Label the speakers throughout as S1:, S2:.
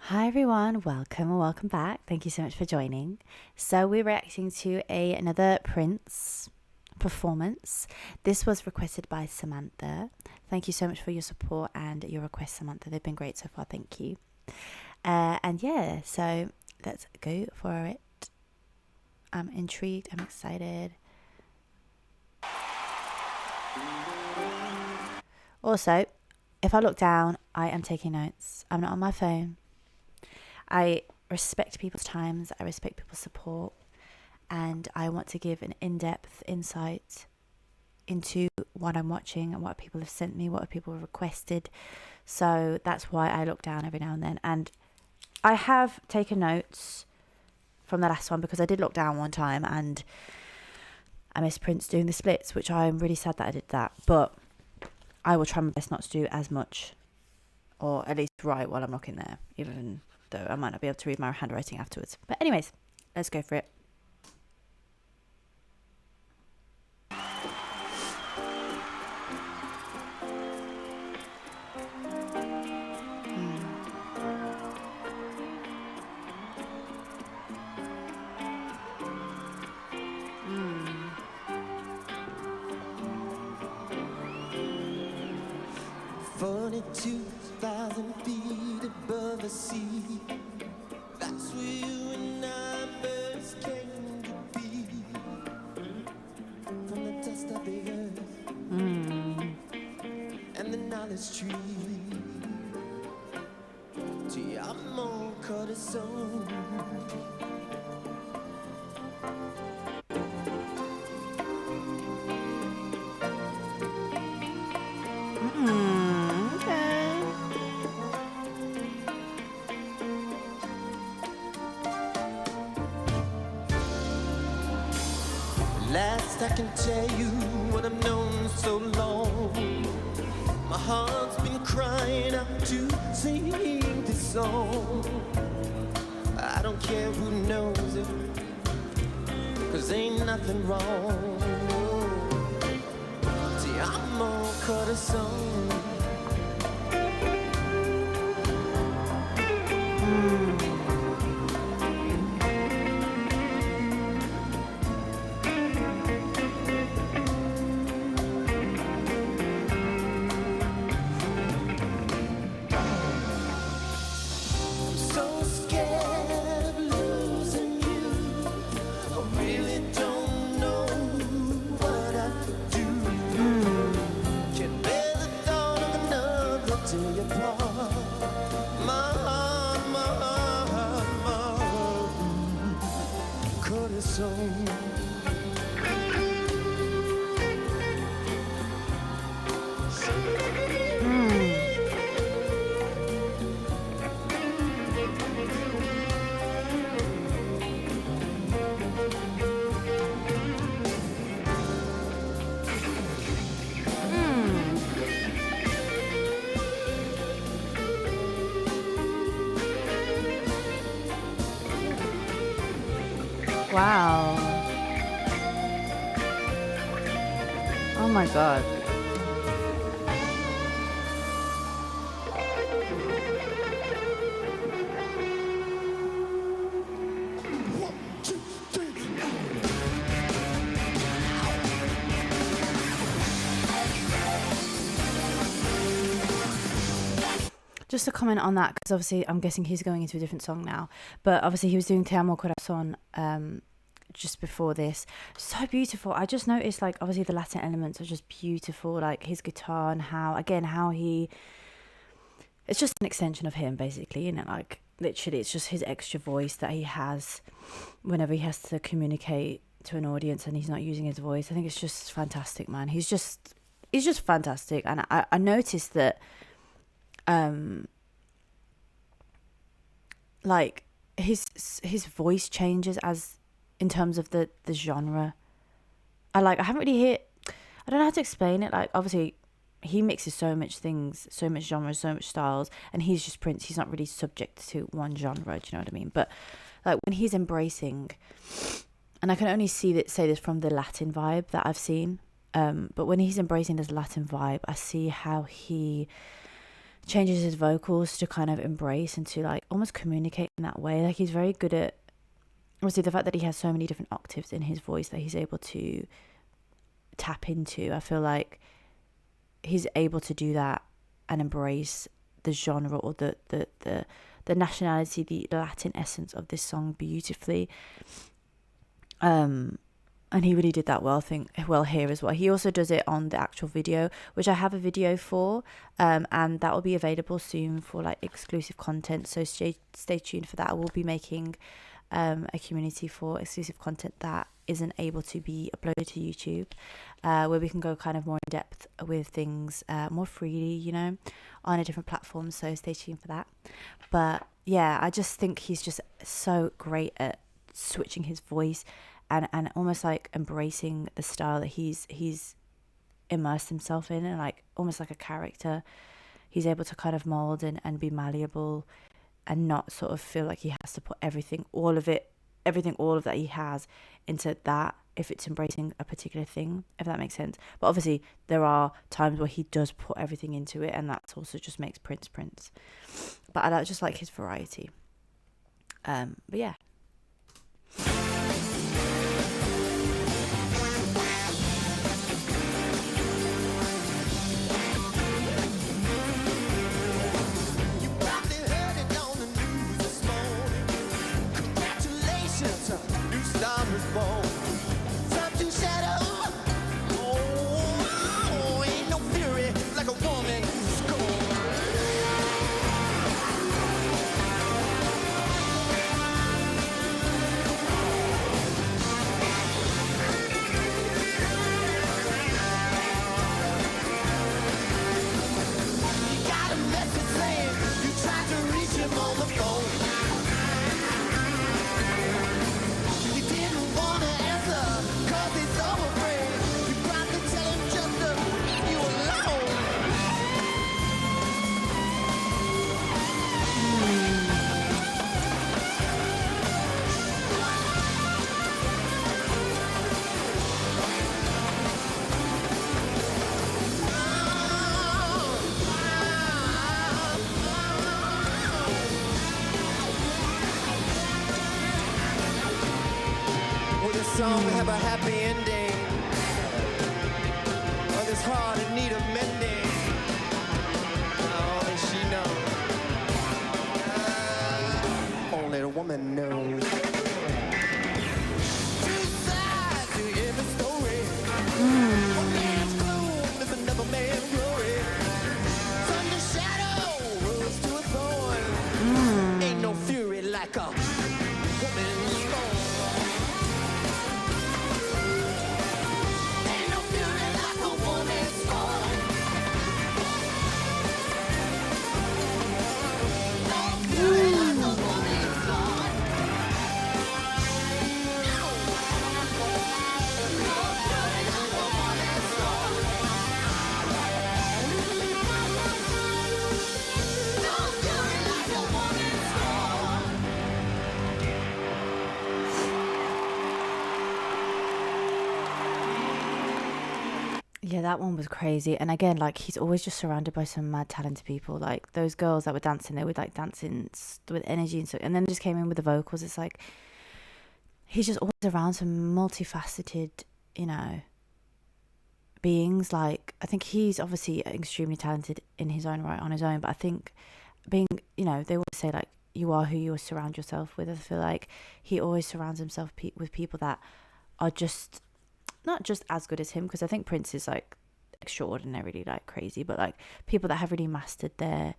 S1: Hi everyone, welcome or welcome back. Thank you so much for joining. So we're reacting to another Prince performance. This was requested by Samantha. Thank you so much for your support and your requests, Samantha. They've been great so far. Thank you. And yeah, so let's go for it. I'm intrigued. I'm excited. Also, if I look down, I am taking notes. I'm not on my phone. I respect people's times. I respect people's support. And I want to give an in-depth insight into what I'm watching and what people have sent me, what people have requested. So that's why I look down every now and then. And I have taken notes from the last one because I did look down one time and I missed Prince doing the splits, which I'm really sad that I did that. But I will try my best not to do as much, or at least write while I'm looking there, even though I might not be able to read my handwriting afterwards. But anyways, let's go for it.
S2: Forty-two thousand feet above the sea. That's where you and I first came to be. From the dust of the earth and the knowledge tree. Ti amo, corazón. Last I can tell you what I've known so long. My heart's been crying out to sing this song. I don't care who knows it, 'cause ain't nothing wrong. Ti amo, corazón.
S1: Wow. Oh my god. Just a comment on that, because obviously I'm guessing he's going into a different song now, but obviously he was doing Te Amo Corazon just before this. So beautiful. I just noticed, like, obviously the Latin elements are just beautiful, like his guitar and how he, it's just an extension of him basically, you know, like literally it's just his extra voice that he has whenever he has to communicate to an audience and he's not using his voice. I think it's just fantastic, man. He's just fantastic. And I noticed that like his voice changes as in terms of the genre. I haven't really I don't know how to explain it. Like, obviously he mixes so much things, so much genres, so much styles, and he's just Prince. He's not really subject to one genre, do you know what I mean? But like when he's embracing, and I can only say this from the Latin vibe that I've seen, but when he's embracing this Latin vibe, I see how he changes his vocals to kind of embrace and to like almost communicate in that way. Like he's very good at, obviously the fact that he has so many different octaves in his voice that he's able to tap into. I feel like he's able to do that and embrace the genre or the nationality, the Latin essence of this song beautifully. And he really did that well, I think, well here as well. He also does it on the actual video, which I have a video for, and that will be available soon for like exclusive content. So stay tuned for that. I will be making a community for exclusive content that isn't able to be uploaded to YouTube, where we can go kind of more in depth with things more freely, you know, on a different platform. So stay tuned for that. But yeah, I just think he's just so great at switching his voice and almost like embracing the style that he's immersed himself in, and like almost like a character. He's able to kind of mold and be malleable and not sort of feel like he has to put all of that he has into that if it's embracing a particular thing, if that makes sense. But obviously there are times where he does put everything into it, and that's also just makes Prince. But I just like his variety. But yeah.
S2: Song have a happy ending, or this heart in need of mending. Only she knows. Only the woman knows. Two sides to every story. One man's gloom is another man's glory. Thunder shadow rose to a thorn. Ain't no fury like a woman's scorn.
S1: Yeah, that one was crazy. And again, like he's always just surrounded by some mad talented people. Like those girls that were dancing, they were like dancing with energy and so, and then just came in with the vocals. It's like he's just always around some multifaceted, you know, beings. Like I think he's obviously extremely talented in his own right on his own, but I think being, you know, they always say like you are who you surround yourself with. I feel like he always surrounds himself with people that are just not just as good as him, because I think Prince is like extraordinarily like crazy, but like people that have really mastered their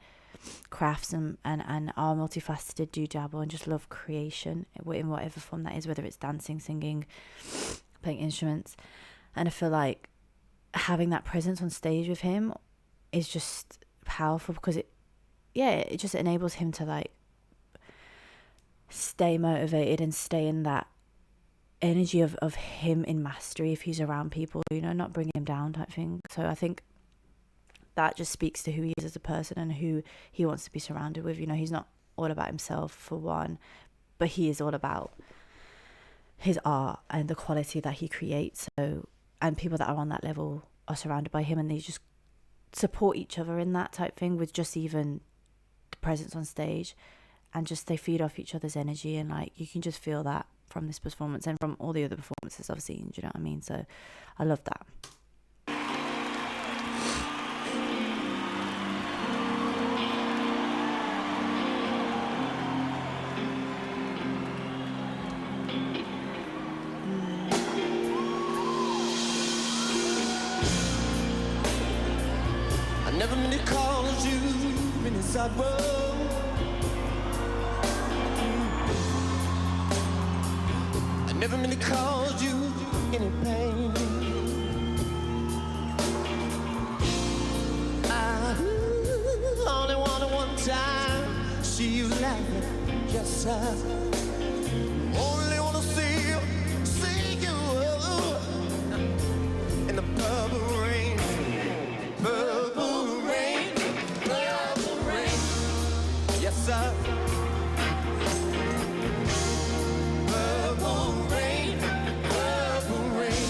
S1: crafts and are multifaceted, do dabble and just love creation in whatever form that is, whether it's dancing, singing, playing instruments. And I feel like having that presence on stage with him is just powerful, because it just enables him to like stay motivated and stay in that energy of him in mastery if he's around people, you know, not bringing him down type thing. So I think that just speaks to who he is as a person and who he wants to be surrounded with. You know, he's not all about himself for one, but he is all about his art and the quality that he creates. So, and people that are on that level are surrounded by him, and they just support each other in that type thing with just even the presence on stage, and just they feed off each other's energy, and like you can just feel that from this performance and from all the other performances I've seen. Do you know what I mean? So I love that.
S2: I never meant to cause you any sorrow. I never meant to cause you any pain. I only wanted one time see you laughing, yes I only wanna see you in the purple rain. Purple rain, yes sir. Purple rain, purple rain.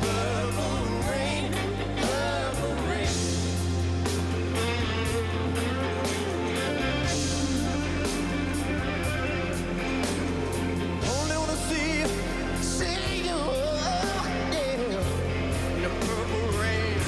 S2: Purple rain, purple rain. Only wanna see you, yeah, in the purple rain.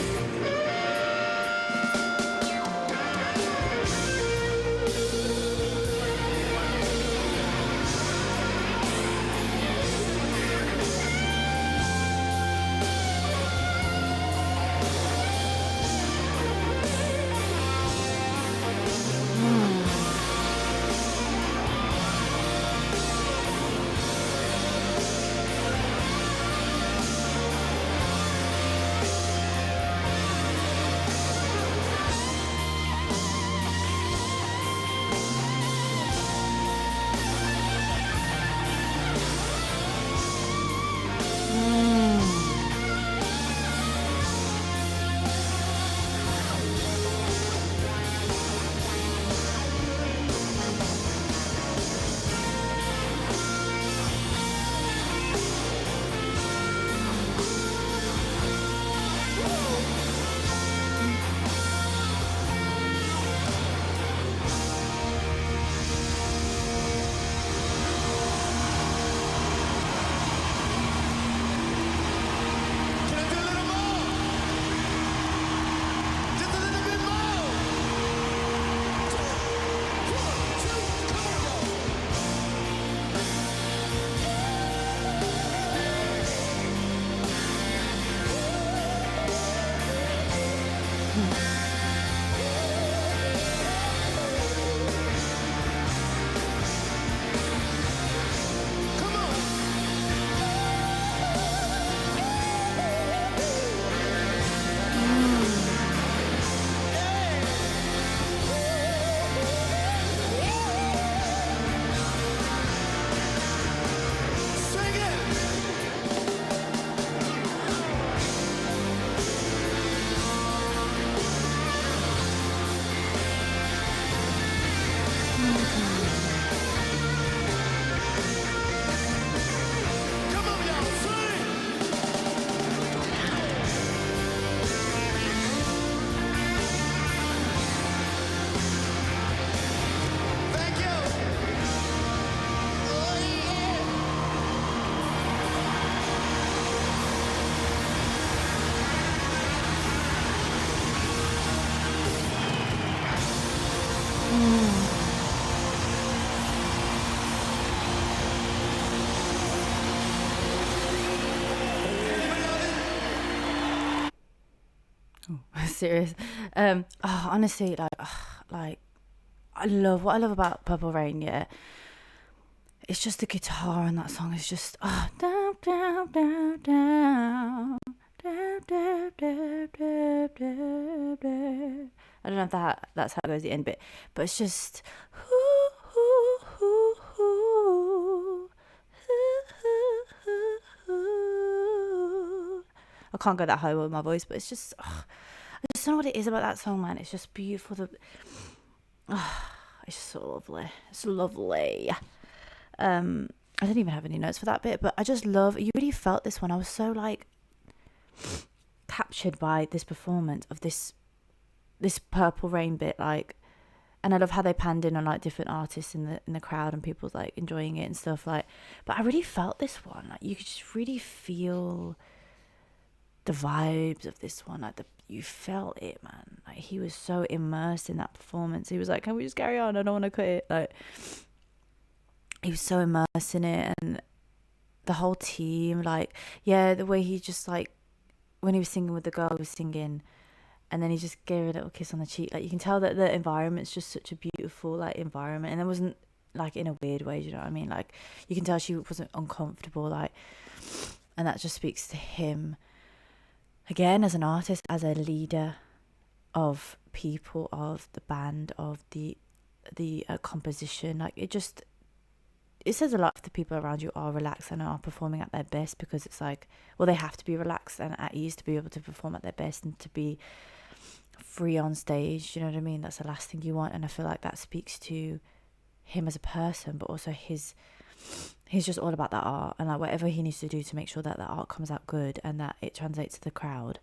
S2: Can I do a little more? Just a little bit more. One, two, come on, y'all. Come on. Sing it. Come on, y'all, sing. Thank you. Oh, yeah.
S1: Serious. Honestly, like I love what I love about Purple Rain. Yeah, it's just the guitar in that song is just down, down, down, down, down, down, down, down, down, down. I don't know if that's how it goes the end bit, but it's just I can't go that high with my voice, but it's just I just don't know what it is about that song, man. It's just beautiful. It's so lovely. It's lovely. I didn't even have any notes for that bit, but I just love, you really felt this one. I was so like captured by this performance of this Purple Rain bit, like, and I love how they panned in on like different artists in the crowd and people like enjoying it and stuff, like, but I really felt this one, like you could just really feel the vibes of this one, like you felt it, man. Like he was so immersed in that performance. He was like, can we just carry on, I don't want to quit. Like he was so immersed in it, and the whole team, like, yeah, the way he just like, when he was singing with the girl, he was singing, and then he just gave her a little kiss on the cheek. Like you can tell that the environment's just such a beautiful like environment, and it wasn't like in a weird way, do you know what I mean? Like you can tell she wasn't uncomfortable, like, and that just speaks to him again as an artist, as a leader of people, of the band, of the composition. Like it says a lot if the people around you are relaxed and are performing at their best, because it's like, well, they have to be relaxed and at ease to be able to perform at their best and to be free on stage, you know what I mean? That's the last thing you want. And I feel like that speaks to him as a person, but also he's just all about that art, and like whatever he needs to do to make sure that the art comes out good and that it translates to the crowd,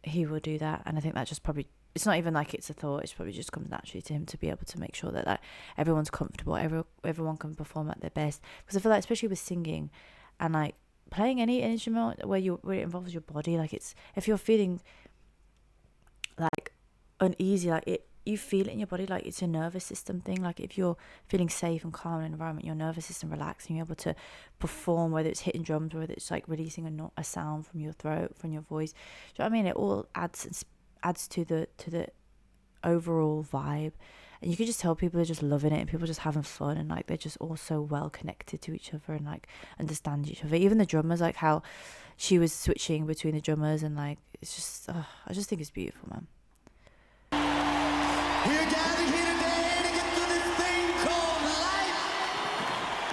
S1: he will do that. And I think that just probably, it's not even like it's a thought, it's probably just comes naturally to him to be able to make sure that like everyone's comfortable, everyone can perform at their best. Because I feel like especially with singing and like playing any instrument where it involves your body, like it's, if you're feeling like uneasy, like you feel it in your body, like it's a nervous system thing. Like if you're feeling safe and calm in an environment, your nervous system relaxes and you're able to perform, whether it's hitting drums or whether it's like releasing a sound from your throat, from your voice. Do you know what I mean? It all adds to the overall vibe, and you can just tell people are just loving it and people are just having fun, and like they're just all so well connected to each other and like understand each other. Even the drummers, like how she was switching between the drummers, and like it's just I just think it's beautiful, man.
S2: We're gathered here today to get through this thing called life.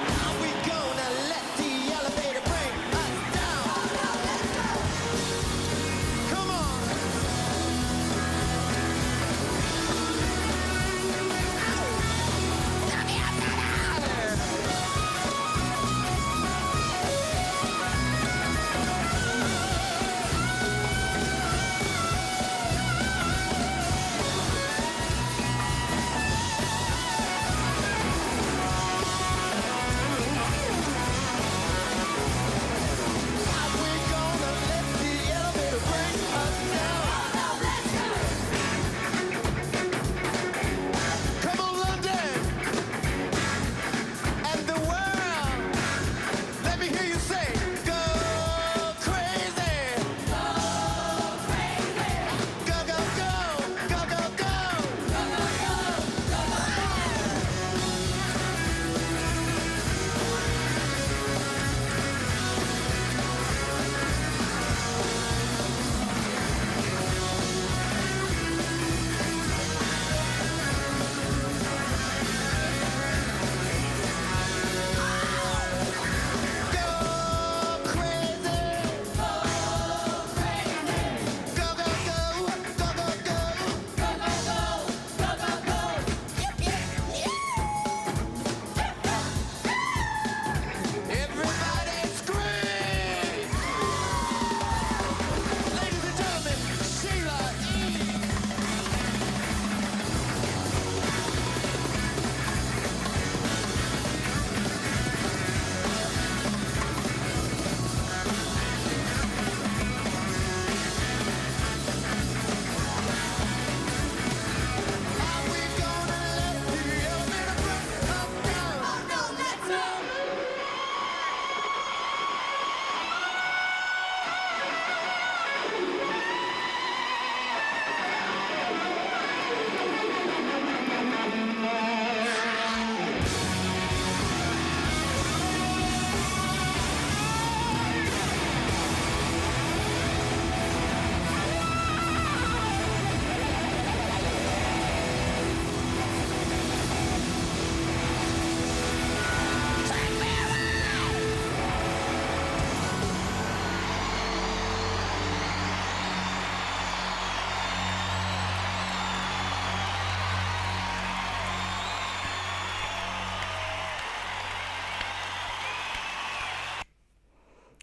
S2: Now we gonna let the elevator bring us down. Come on.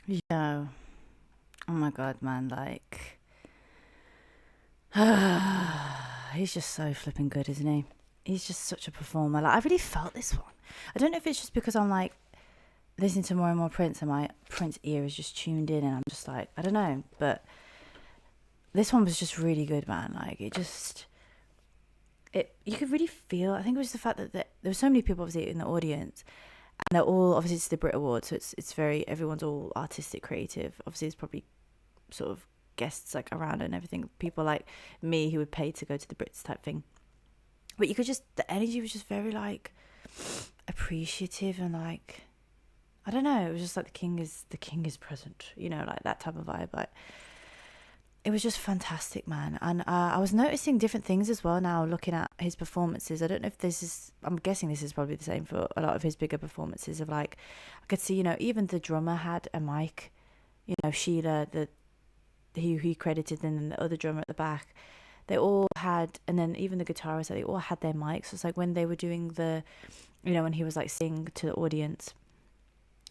S1: Yeah. Oh my God, man. Like, he's just so flipping good, isn't he? He's just such a performer. Like, I really felt this one. I don't know if it's just because I'm like listening to more and more Prince and my Prince ear is just tuned in and I'm just like, I don't know. But this one was just really good, man. Like, you could really feel, I think it was the fact that there were so many people obviously in the audience. And they're all, obviously it's the Brit Awards, so it's very, everyone's all artistic, creative. Obviously there's probably sort of guests like around and everything, people like me who would pay to go to the Brits type thing. But you could just, the energy was just very like appreciative and like, I don't know, it was just like the king is present, you know, like that type of vibe. Like, it was just fantastic, man. And I was noticing different things as well now looking at his performances. I don't know if this is, I'm guessing this is probably the same for a lot of his bigger performances of like, I could see, you know, even the drummer had a mic, you know, Sheila, who he credited, and then the other drummer at the back, they all had, and then even the guitarist, they all had their mics. So it's like when they were doing the, you know, when he was like singing to the audience,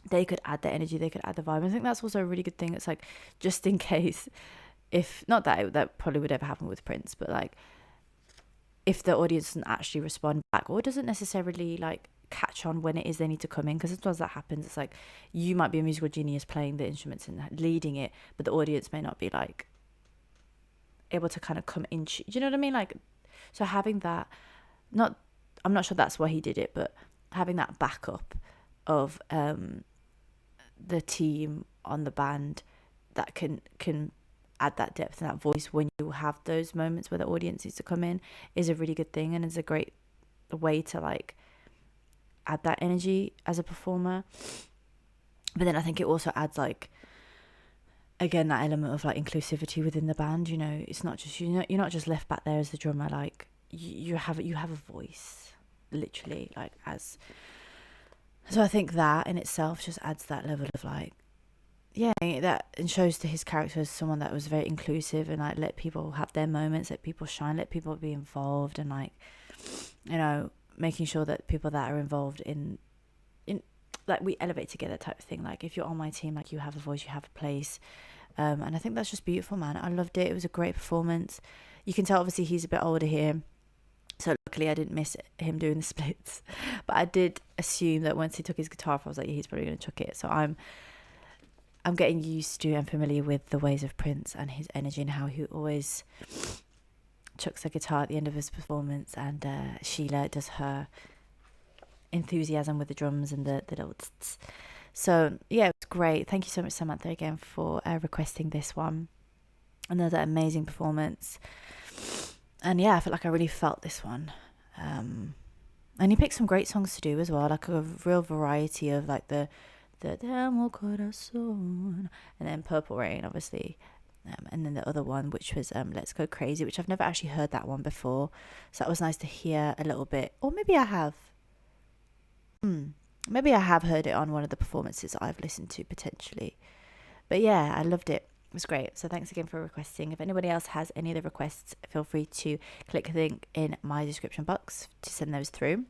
S1: they could add the energy, they could add the vibe. And I think that's also a really good thing. It's like, just in case, if not that probably would ever happen with Prince, but like if the audience doesn't actually respond back or doesn't necessarily like catch on when it is they need to come in, because sometimes that happens. It's like you might be a musical genius playing the instruments and leading it, but the audience may not be like able to kind of come in. Do you know what I mean? Like, so having that, I'm not sure that's why he did it, but having that backup of the team on the band that can add that depth and that voice when you have those moments where the audience needs to come in is a really good thing, and is a great way to like add that energy as a performer. But then I think it also adds like, again, that element of like inclusivity within the band. You know, it's not just, you're not just left back there as the drummer. Like you have a voice, literally, like as. So I think that in itself just adds that level of like, yeah, that, and shows to his character as someone that was very inclusive and like let people have their moments, let people shine, let people be involved, and like, you know, making sure that people that are involved in like we elevate together type of thing. Like if you're on my team, like you have a voice, you have a place, and I think that's just beautiful, man. I loved it. It was a great performance. You can tell obviously he's a bit older here, so luckily I didn't miss him doing the splits, but I did assume that once he took his guitar off, I was like, yeah, he's probably going to chuck it. So I'm getting used to and familiar with the ways of Prince and his energy and how he always chucks the guitar at the end of his performance, and Sheila does her enthusiasm with the drums and the little tss. So yeah, it was great. Thank you so much, Samantha, again for requesting this one. Another amazing performance, and yeah, I felt like I really felt this one. And he picked some great songs to do as well, like a real variety of like the corazón, and then Purple Rain, obviously, and then the other one, which was Let's Go Crazy, which I've never actually heard that one before, so that was nice to hear a little bit. Or maybe I have. Maybe I have heard it on one of the performances I've listened to potentially. But yeah, I loved it. It was great. So thanks again for requesting. If anybody else has any other requests, feel free to click the link in my description box to send those through.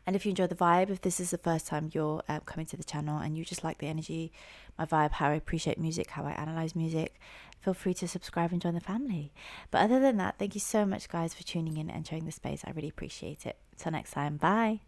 S1: And if you enjoy the vibe, if this is the first time you're coming to the channel and you just like the energy, my vibe, how I appreciate music, how I analyze music, feel free to subscribe and join the family. But other than that, thank you so much, guys, for tuning in and sharing the space. I really appreciate it. Until next time, bye.